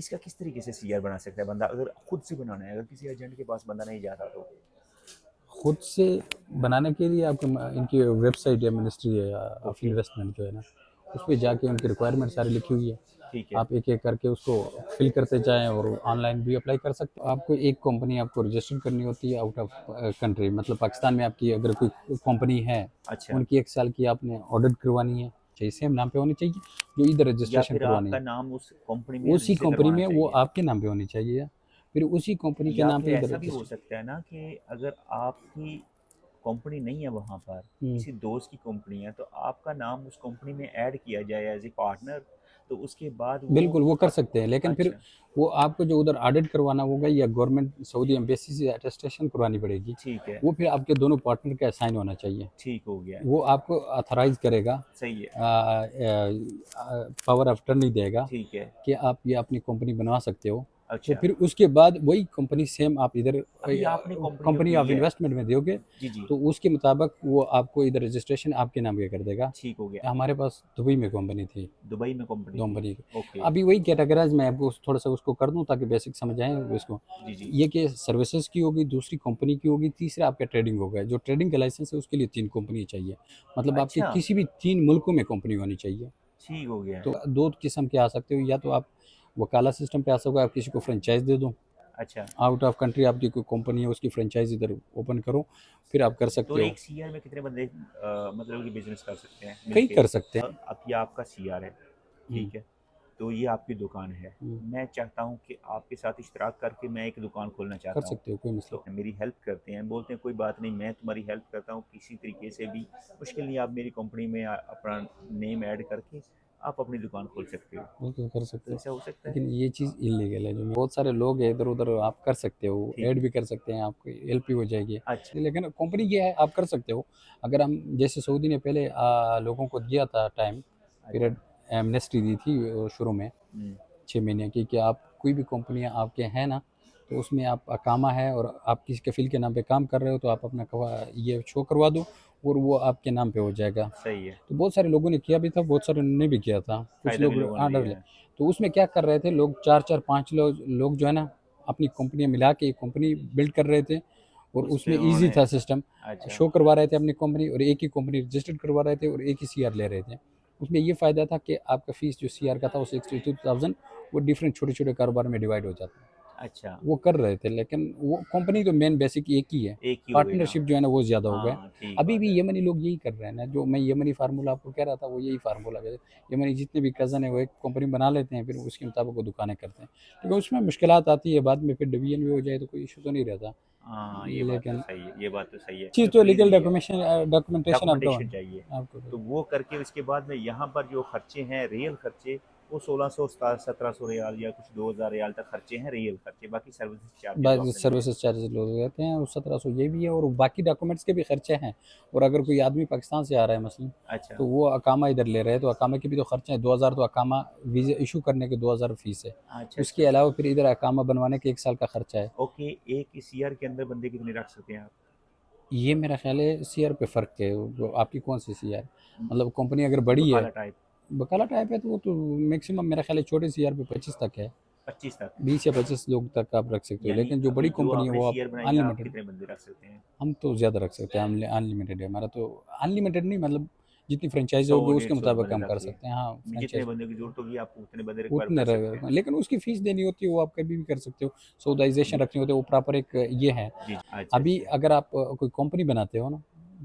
इसका किस तरीके से सीआर बना सकता है बंदा, अगर खुद से बनाना है, अगर किसी एजेंट के पास बंदा नहीं जाता तो? खुद से बनाने के लिए आपको इनकी वेबसाइट है, मिनिस्ट्री है ऑफ ओके। इन्वेस्टमेंट जो है ना, उस पर जाके उनकी रिक्वायरमेंट सारी लिखी हुई है। ठीक है। आप एक एक करके उसको फिल करते जाएं और ऑनलाइन भी अप्लाई कर सकते हो। आपको एक कंपनी आपको रजिस्टर करनी होती है आउट ऑफ कंट्री, मतलब पाकिस्तान में आपकी अगर कोई कंपनी है, अच्छा। उनकी 1 साल की आपने ऑडिट करवानी है, चाहिए सेम नाम पे होनी चाहिए जो इधर या रजिस्ट्रेशन फिर करवानी आपका है। नाम उस कंपनी में उसी रजिस्टर कंपनी करवाना में वो चाहिए? आपके नाम पे होनी चाहिए, फिर उसी कंपनी के या नाम फिर पे इधर ऐसा भी हो रजिस्टर। सकता है ना कि अगर आपकी कंपनी नहीं है वहाँ पर, किसी दोस्त की कंपनी है, तो आपका नाम उस कंपनी में ऐड किया जाए एज ए पार्टनर, तो उसके बाद वो बिल्कुल वो कर आप। सकते हैं, लेकिन फिर अच्छा। वो आपको जो उधर ऑडिट करवाना होगा या गवर्नमेंट सऊदी एम्बेसी से अटेस्टेशन करवानी पड़ेगी। ठीक है। वो फिर आपके दोनों पार्टनर का साइन होना चाहिए। ठीक हो गया। वो आपको ऑथराइज करेगा, सही है। पावर ऑफ टर्नी देगा ठीक है। कि आप ये अपनी कंपनी बनवा सकते हो। तो अच्छा। फिर उसके बाद वही कंपनी सेम आप इधर अभी आपने कंपनी जो कंपनी की ऑफ है। इन्वेस्टमेंट में दोगे, जी जी। तो उसके मुताबिक वो आपको इधर रजिस्ट्रेशन आपके नाम पे कर देगा। ठीक हो गया। हमारे पास दुबई में कंपनी थी, दुबई में कंपनी थी। कंपनी की। ओके। अभी वही कैटेगराइज मैं आपको थोड़ा सा उसको कर दूं ताकि बेसिक समझ आए इसको। जी जी। ये कि सर्विसेज की होगी, दूसरी कंपनी की होगी, तीसरा आपका ट्रेडिंग होगा। जो ट्रेडिंग का लाइसेंस है उसके लिए 3 कंपनी चाहिए, मतलब आपके अच्छा। किसी भी 3 मुल्कों में कंपनी होनी चाहिए। ठीक हो गया। तो 2 किस्म के आ सकते हो, या तो आप वकालत सिस्टम पे आ सकते हो, आप किसी को फ्रेंचाइज दे दो। अच्छा। आउट ऑफ कंट्री आपकी कोई कंपनी है, उसकी फ्रेंचाइज इधर ओपन करो, फिर आप कर तो सकते हो। एक सीआर में कितने बंदे मतलब कि बिजनेस कर सकते हैं कई मिलके? कर सकते हैं। अब ये आपका सीआर है, हम्म, ठीक है, तो ये आपकी दुकान है। हम्म, मैं चाहता हूँ कि आपके साथ इश्तराक करके मैं एक दुकान खोलना कर चाहता हूँ। सकते हो, कोई मसला। तो मेरी हेल्प करते हैं, बोलते हैं कोई बात नहीं, मैं तुम्हारी हेल्प करता हूँ किसी तरीके से भी, मुश्किल नहीं, आप मेरी कंपनी में अपना नेम ऐड करके आप अपनी दुकान खोल सकते हो। बिल्कुल कर तो सकते हो, ऐसा हो सकता है? लेकिन ये चीज़ इलीगल है। जो बहुत सारे लोग हैं इधर उधर, आप कर सकते हो, ठीक ऐड है। भी कर सकते हैं, आपको हेल्प भी हो जाएगी। अच्छा। लेकिन कंपनी क्या है, आप कर सकते हो। अगर हम जैसे सऊदी ने पहले लोगों को दिया था टाइम अच्छा। पीरियड, एमनेस्टी दी थी शुरू में हम्म। 6 महीने की, कि आप कोई भी कंपनियां आपके हैं ना, तो उसमें आप अकामा है और आप किसी कफील के नाम पे काम कर रहे हो, तो आप अपना ये शो करवा दो और वो आपके नाम पे हो जाएगा। सही है। तो बहुत सारे लोगों ने किया भी था, बहुत सारे ने भी किया था, कुछ फ़ायदा भी लोग लोगों ने आर्डर लिया ले। है। तो उसमें क्या कर रहे थे लोग, चार चार पांच लोग जो है ना, अपनी कंपनियां मिला के एक कंपनी बिल्ड कर रहे थे, और उस पे उसमें इजी उन्होंने। था सिस्टम। अच्छा। शो करवा रहे थे अपनी कंपनी, और एक ही कंपनी रजिस्टर्ड करवा रहे थे, और एक ही सीआर ले रहे थे। उसमें ये फ़ायदा था कि आपका फीस जो सीआर का था वो 62,000, वो डिफरेंट छोटे छोटे कारोबार में डिवाइड हो जाता है। अच्छा। वो कर रहे थे, लेकिन वो कंपनी तो मेन बेसिक एक ही है। एक ही हो गई ना? पार्टनरशिप जो है ना वो ज़्यादा हो गया। हाँ, ठीक अभी बात भी है। यमनी लोग यही कर रहे हैं ना, जो मैं यमनी फार्मूला आपको कह रहा था, वो यही फार्मूला है। यमनी जितने भी कज़न है वो एक कंपनी बना लेते हैं, फिर उसके मुताबिक वो दुकानें करते हैं। लेकिन उसमें मुश्किलात आती है बाद में, फिर डिवीजन भी हो जाए तो कोई इशू तो नहीं रहता। हाँ, ये बात तो लेकिन सही है, ये बात तो सही है, चीज़ फिर तो खरीद लीगल लिया। डॉक्यूमेंटेशन आपका डॉक्यूमेंटेशन चाहिए। होना आपको। तो वो करके उसके बाद में यहाँ पर जो खर्चे हैं, रियल खर्चे, वो 1600 1700 रियाल या कुछ 2000 रियाल तक खर्चे हैं, रियल खर्चे, बाकी सर्विस चार्जेस जो बाकी आपने बोले। सर्विसेज चार्जेस लोग रहते हैं, और 1700 ये भी है, और बाकी डॉक्यूमेंट्स के भी खर्चे हैं। और अगर कोई आदमी पाकिस्तान से आ रहा है मसलन, अच्छा। तो वो अकामा इधर ले रहे हैं, तो अकामा के भी तो खर्चे हैं। 2000 तो अकामा वीज़ा इशू करने के 2000 फीस है। अच्छा। उसके अच्छा। अलावा फिर इधर अकामा बनवाने के 1 साल का खर्चा है। ओके। एक सीआर के अंदर बंदे कितने रख सकते हैं आप? ये मेरा ख्याल है सीआर पे फ़र्क है, वो आपकी कौन सी सीआर, मतलब कंपनी अगर बड़ी है, बकाला टाइप। बकाला टाइप है, तो वो तो मैक्सिमम मेरा ख्याल है छोटे सीआर पे 25 तक है। 25 तक? 20 या 25 लोग तक आप रख सकते हो, यानी लेकिन जो अभी बड़ी जो कंपनी है आपने वो आप सीआर बनाई है, आप अनलिमिटेड। कितने बंदे रख सकते हैं? हम तो ज़्यादा रख सकते हैं, अनलिमिटेड है हमारा तो। अनलिमिटेड नहीं, मतलब जितनी फ्रेंचाइजी सौ होगी उसके 150 मुताबिक बंदे हम तक कर के? सकते हैं। हाँ, जितने फ्रेंचाइज बंदे की जरूरत होगी आप उतने बंदे रिक्वायर उतने कर सकते हैं? रहेगा, लेकिन उसकी फ़ीस देनी होती है, वो आप कभी भी कर सकते हो। सौदाइजेशन रखनी होती है, वो प्रॉपर एक ये है। जी जी। अच्छा अभी अच्छा। अगर आप कोई कंपनी बनाते हो ना,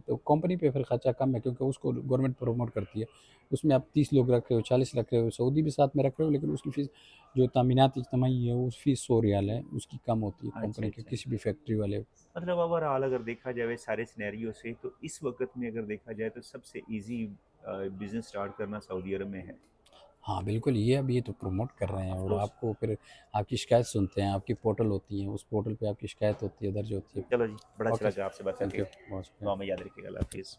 तो कंपनी पे फिर खर्चा कम है, क्योंकि उसको गवर्नमेंट प्रमोट करती है। उसमें आप 30 लोग रख रहे हो, 40 रख रहे हो, सऊदी भी साथ में रख रहे हो, लेकिन उसकी फ़ीस जो तामीनात इज्तमाही है, वो फ़ीस 100 रियाल है, उसकी कम होती है अच्छा कंपनी के अच्छा। किसी भी फैक्ट्री वाले। मतलब ओवरऑल अगर देखा जाए सारे सिनेरियो से, तो इस वक्त में अगर देखा जाए तो सबसे इजी बिजनेस स्टार्ट करना सऊदी अरब में है। हाँ, बिल्कुल, ये अब ये तो प्रमोट कर रहे हैं, ऑफ और कोर्स। आपको फिर आपकी शिकायत सुनते हैं, आपकी पोर्टल होती है, उस पोर्टल पे आपकी शिकायत होती है, दर्ज होती है। चलो जी, बड़ा अच्छा ओके जी, लगा आपसे बात थैंक करके। यू, बहुत दुआ शुक्रिया। में याद रखिएगा। अल्लाह हाफिज़।